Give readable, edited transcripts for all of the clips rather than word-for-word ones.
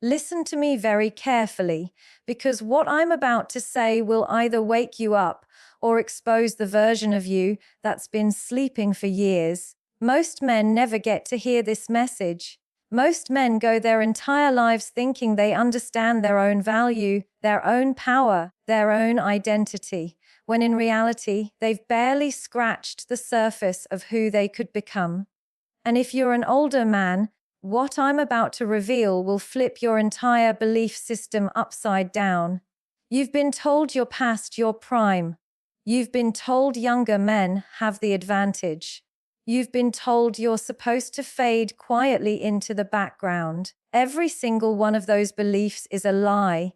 Listen to me very carefully, because what I'm about to say will either wake you up or expose the version of you that's been sleeping for years. Most men never get to hear this message. Most men go their entire lives thinking they understand their own value, their own power, their own identity, when in reality, they've barely scratched the surface of who they could become. And if you're an older man, what I'm about to reveal will flip your entire belief system upside down. You've been told you're past your prime. You've been told younger men have the advantage. You've been told you're supposed to fade quietly into the background. Every single one of those beliefs is a lie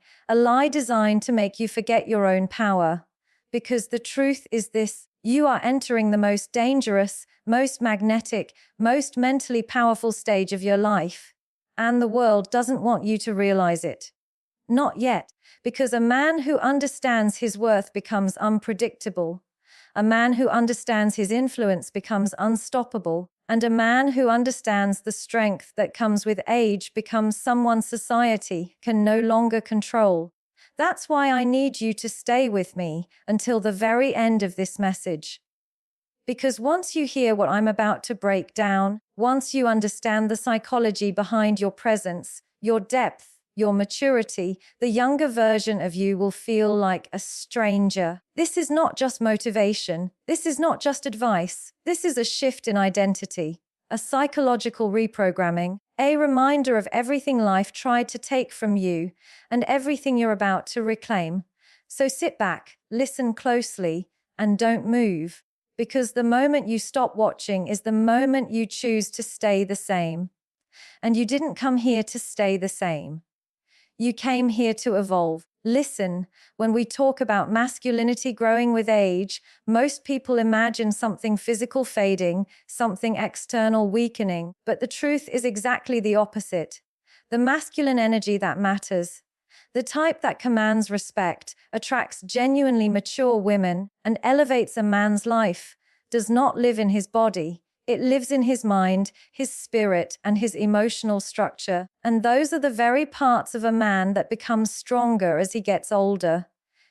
designed to make you forget your own power. Because the truth is this: you are entering the most dangerous, most magnetic, most mentally powerful stage of your life. And the world doesn't want you to realize it. Not yet, because a man who understands his worth becomes unpredictable. A man who understands his influence becomes unstoppable. And a man who understands the strength that comes with age becomes someone society can no longer control. That's why I need you to stay with me until the very end of this message. Because once you hear what I'm about to break down, once you understand the psychology behind your presence, your depth, your maturity, the younger version of you will feel like a stranger. This is not just motivation. This is not just advice. This is a shift in identity, a psychological reprogramming, a reminder of everything life tried to take from you and everything you're about to reclaim. So sit back, listen closely, and don't move, because the moment you stop watching is the moment you choose to stay the same. And you didn't come here to stay the same. You came here to evolve. Listen, when we talk about masculinity growing with age, most people imagine something physical fading, something external weakening, but the truth is exactly the opposite. The masculine energy that matters, the type that commands respect, attracts genuinely mature women, and elevates a man's life, does not live in his body. It lives in his mind, his spirit, and his emotional structure. And those are the very parts of a man that become stronger as he gets older.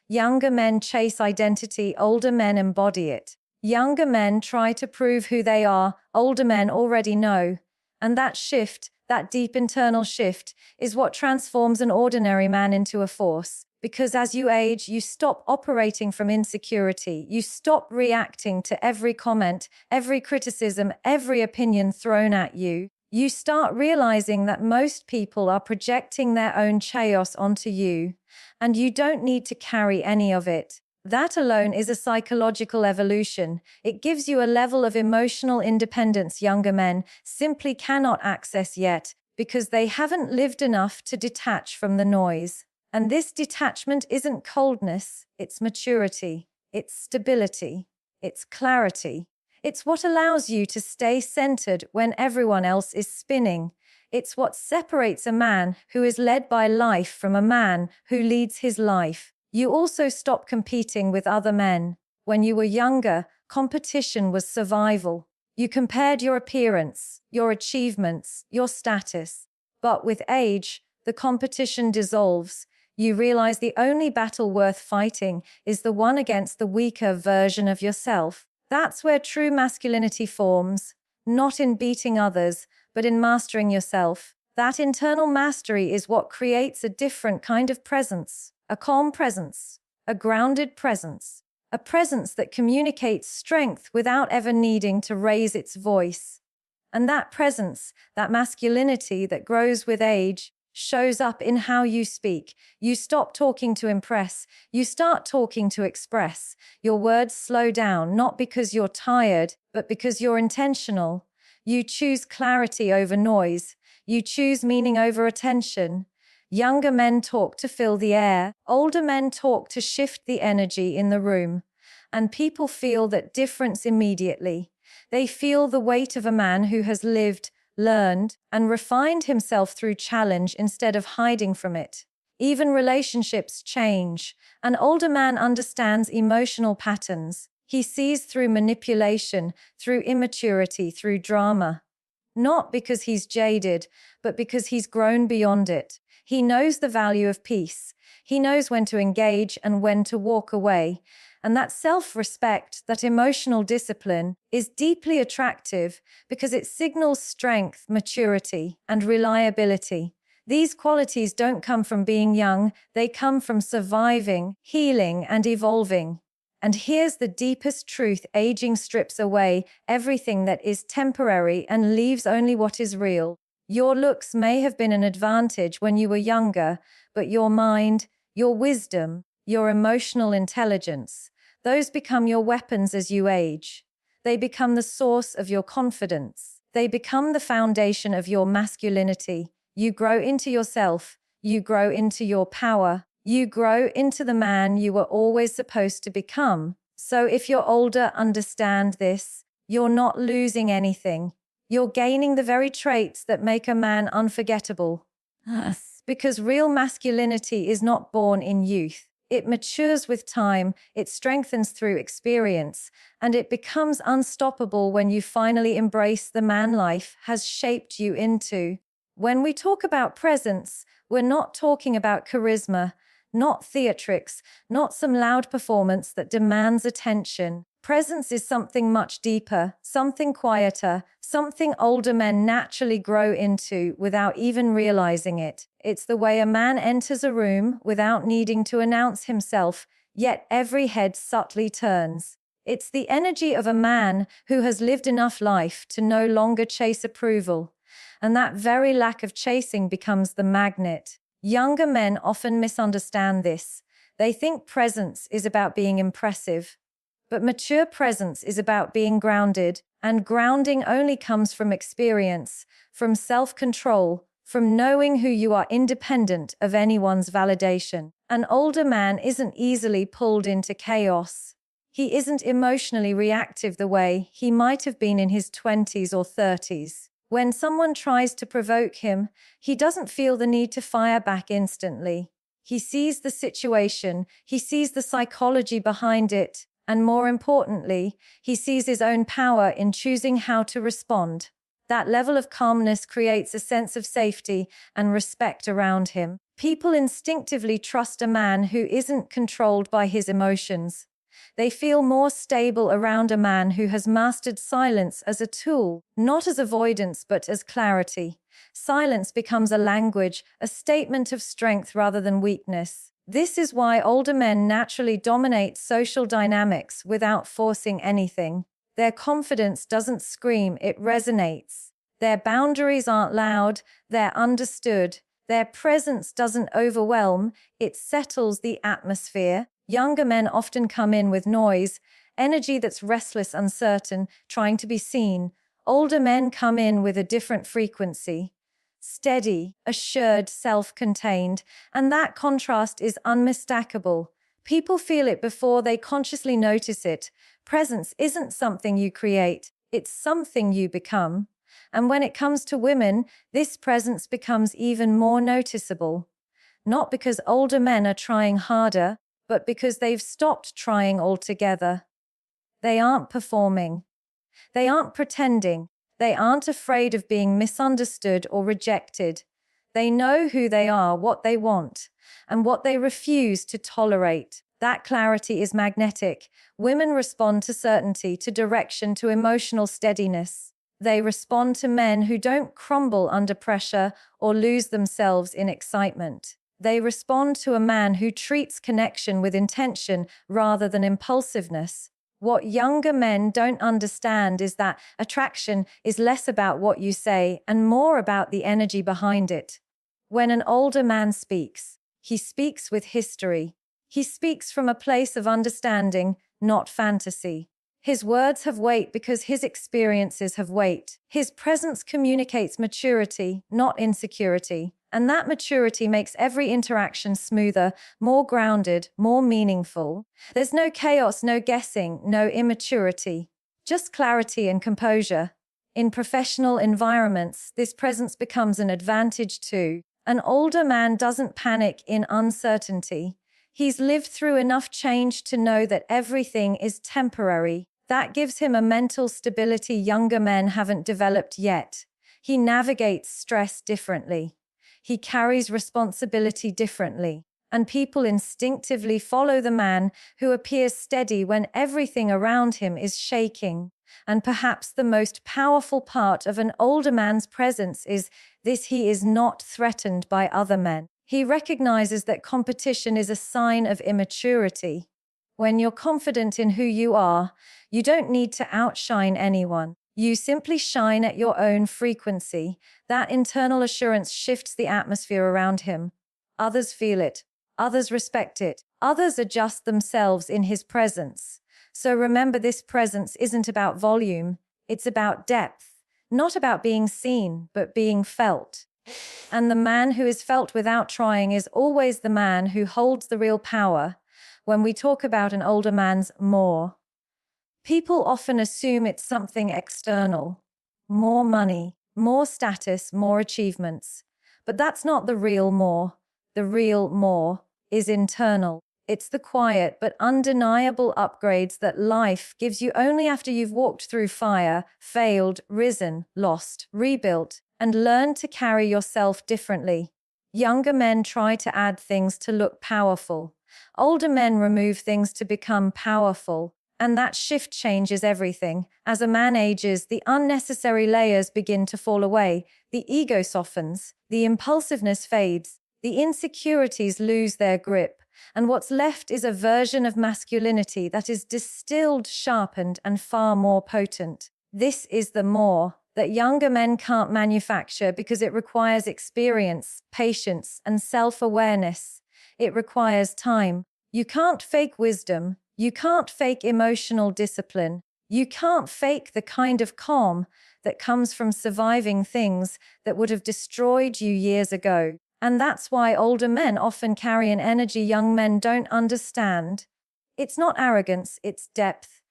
Younger men chase identity, older men embody it. Younger men try to prove who they are, older men already know. And that shift, that deep internal shift, is what transforms an ordinary man into a force. Because as you age, you stop operating from insecurity. You stop reacting to every comment, every criticism, every opinion thrown at you. You start realizing that most people are projecting their own chaos onto you, and you don't need to carry any of it. That alone is a psychological evolution. It gives you a level of emotional independence younger men simply cannot access yet, because they haven't lived enough to detach from the noise. And this detachment isn't coldness, it's maturity, it's stability, it's clarity. It's what allows you to stay centered when everyone else is spinning. It's what separates a man who is led by life from a man who leads his life. You also stop competing with other men. When you were younger, competition was survival. You compared your appearance, your achievements, your status. But with age, the competition dissolves. You realize the only battle worth fighting is the one against the weaker version of yourself. That's where true masculinity forms, not in beating others, but in mastering yourself. That internal mastery is what creates a different kind of presence, a calm presence, a grounded presence, a presence that communicates strength without ever needing to raise its voice. And that presence, that masculinity that grows with age, shows up in how you speak. You stop talking to impress. You start talking to express. Your words slow down, not because you're tired, but because you're intentional. You choose clarity over noise. You choose meaning over attention. Younger men talk to fill the air. Older men talk to shift the energy in the room. And people feel that difference immediately. They feel the weight of a man who has lived, learned, and refined himself through challenge instead of hiding from it. Even relationships change. An older man understands emotional patterns. He sees through manipulation, through immaturity, through drama. Not because he's jaded, but because he's grown beyond it. He knows the value of peace. He knows when to engage and when to walk away. And that self-respect, that emotional discipline, is deeply attractive because it signals strength, maturity, and reliability. These qualities don't come from being young, they come from surviving, healing, and evolving. And here's the deepest truth: aging strips away everything that is temporary and leaves only what is real. Your looks may have been an advantage when you were younger, but your mind, your wisdom, your emotional intelligence, those become your weapons as you age. They become the source of your confidence. They become the foundation of your masculinity. You grow into yourself. You grow into your power. You grow into the man you were always supposed to become. So if you're older, understand this. You're not losing anything. You're gaining the very traits that make a man unforgettable. Because real masculinity is not born in youth. It matures with time, it strengthens through experience, and it becomes unstoppable when you finally embrace the man life has shaped you into. When we talk about presence, we're not talking about charisma, not theatrics, not some loud performance that demands attention. Presence is something much deeper, something quieter, something older men naturally grow into without even realizing it. It's the way a man enters a room without needing to announce himself, yet every head subtly turns. It's the energy of a man who has lived enough life to no longer chase approval. And that very lack of chasing becomes the magnet. Younger men often misunderstand this. They think presence is about being impressive. But mature presence is about being grounded, and grounding only comes from experience, from self-control, from knowing who you are independent of anyone's validation. An older man isn't easily pulled into chaos. He isn't emotionally reactive the way he might have been in his 20s or 30s. When someone tries to provoke him, he doesn't feel the need to fire back instantly. He sees the situation, he sees the psychology behind it, and more importantly, he sees his own power in choosing how to respond. That level of calmness creates a sense of safety and respect around him. People instinctively trust a man who isn't controlled by his emotions. They feel more stable around a man who has mastered silence as a tool, not as avoidance but as clarity. Silence becomes a language, a statement of strength rather than weakness. This is why older men naturally dominate social dynamics without forcing anything. Their confidence doesn't scream, it resonates. Their boundaries aren't loud, they're understood. Their presence doesn't overwhelm, it settles the atmosphere. Younger men often come in with noise, energy that's restless, uncertain, trying to be seen. Older men come in with a different frequency. Steady, assured, self-contained, and that contrast is unmistakable. People feel it before they consciously notice it. Presence isn't something you create, it's something you become. And when it comes to women, this presence becomes even more noticeable. Not because older men are trying harder, but because they've stopped trying altogether. They aren't performing. They aren't pretending. They aren't afraid of being misunderstood or rejected. They know who they are, what they want, and what they refuse to tolerate. That clarity is magnetic. Women respond to certainty, to direction, to emotional steadiness. They respond to men who don't crumble under pressure or lose themselves in excitement. They respond to a man who treats connection with intention rather than impulsiveness. What younger men don't understand is that attraction is less about what you say and more about the energy behind it. When an older man speaks, he speaks with history. He speaks from a place of understanding, not fantasy. His words have weight because his experiences have weight. His presence communicates maturity, not insecurity. And that maturity makes every interaction smoother, more grounded, more meaningful. There's no chaos, no guessing, no immaturity, just clarity and composure. In professional environments, this presence becomes an advantage too. An older man doesn't panic in uncertainty. He's lived through enough change to know that everything is temporary. That gives him a mental stability younger men haven't developed yet. He navigates stress differently. He carries responsibility differently. And people instinctively follow the man who appears steady when everything around him is shaking. And perhaps the most powerful part of an older man's presence is this: he is not threatened by other men. He recognizes that competition is a sign of immaturity. When you're confident in who you are, you don't need to outshine anyone. You simply shine at your own frequency. That internal assurance shifts the atmosphere around him. Others feel it. Others respect it. Others adjust themselves in his presence. So remember, this presence isn't about volume. It's about depth. Not about being seen, but being felt. And the man who is felt without trying is always the man who holds the real power. When we talk about an older man's more, people often assume it's something external. More money, more status, more achievements. But that's not the real more. The real more is internal. It's the quiet but undeniable upgrades that life gives you only after you've walked through fire, failed, risen, lost, rebuilt, and learned to carry yourself differently. Younger men try to add things to look powerful. Older men remove things to become powerful. And that shift changes everything. As a man ages, the unnecessary layers begin to fall away. The ego softens. The impulsiveness fades. The insecurities lose their grip. And what's left is a version of masculinity that is distilled, sharpened, and far more potent. This is the more that younger men can't manufacture because it requires experience, patience, and self-awareness. It requires time. You can't fake wisdom. You can't fake emotional discipline. You can't fake the kind of calm that comes from surviving things that would have destroyed you years ago. And that's why older men often carry an energy young men don't understand. It's not arrogance, it's depth.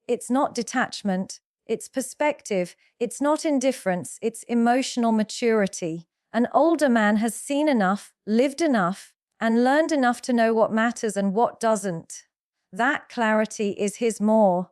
It's not detachment, it's perspective. It's not indifference, it's emotional maturity. An older man has seen enough, lived enough, and learned enough to know what matters and what doesn't. That clarity is his more.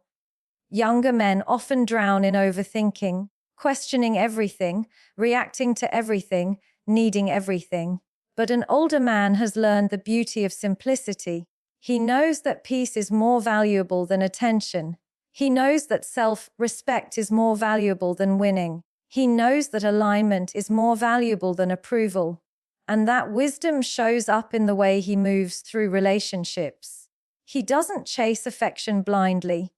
Younger men often drown in overthinking, questioning everything, reacting to everything, needing everything. But an older man has learned the beauty of simplicity. He knows that peace is more valuable than attention. He knows that self-respect is more valuable than winning. He knows that alignment is more valuable than approval. And that wisdom shows up in the way he moves through relationships. He doesn't chase affection blindly.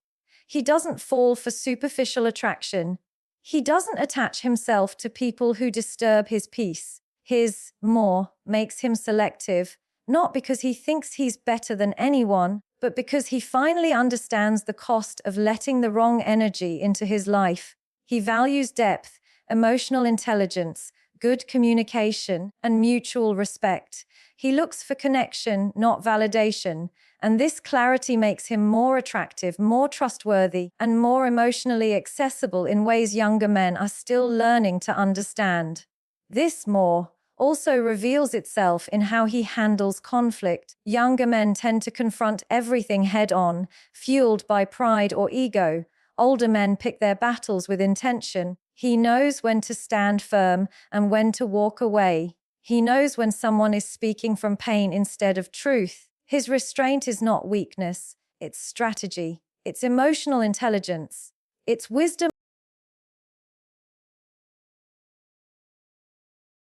He doesn't fall for superficial attraction. He doesn't attach himself to people who disturb his peace. His more makes him selective, not because he thinks he's better than anyone, but because he finally understands the cost of letting the wrong energy into his life. He values depth, emotional intelligence, good communication, and mutual respect. He looks for connection, not validation, and this clarity makes him more attractive, more trustworthy, and more emotionally accessible in ways younger men are still learning to understand. This more also reveals itself in how he handles conflict. Younger men tend to confront everything head-on, fueled by pride or ego. Older men pick their battles with intention. He knows when to stand firm and when to walk away. He knows when someone is speaking from pain instead of truth. His restraint is not weakness, it's strategy. It's emotional intelligence. It's wisdom.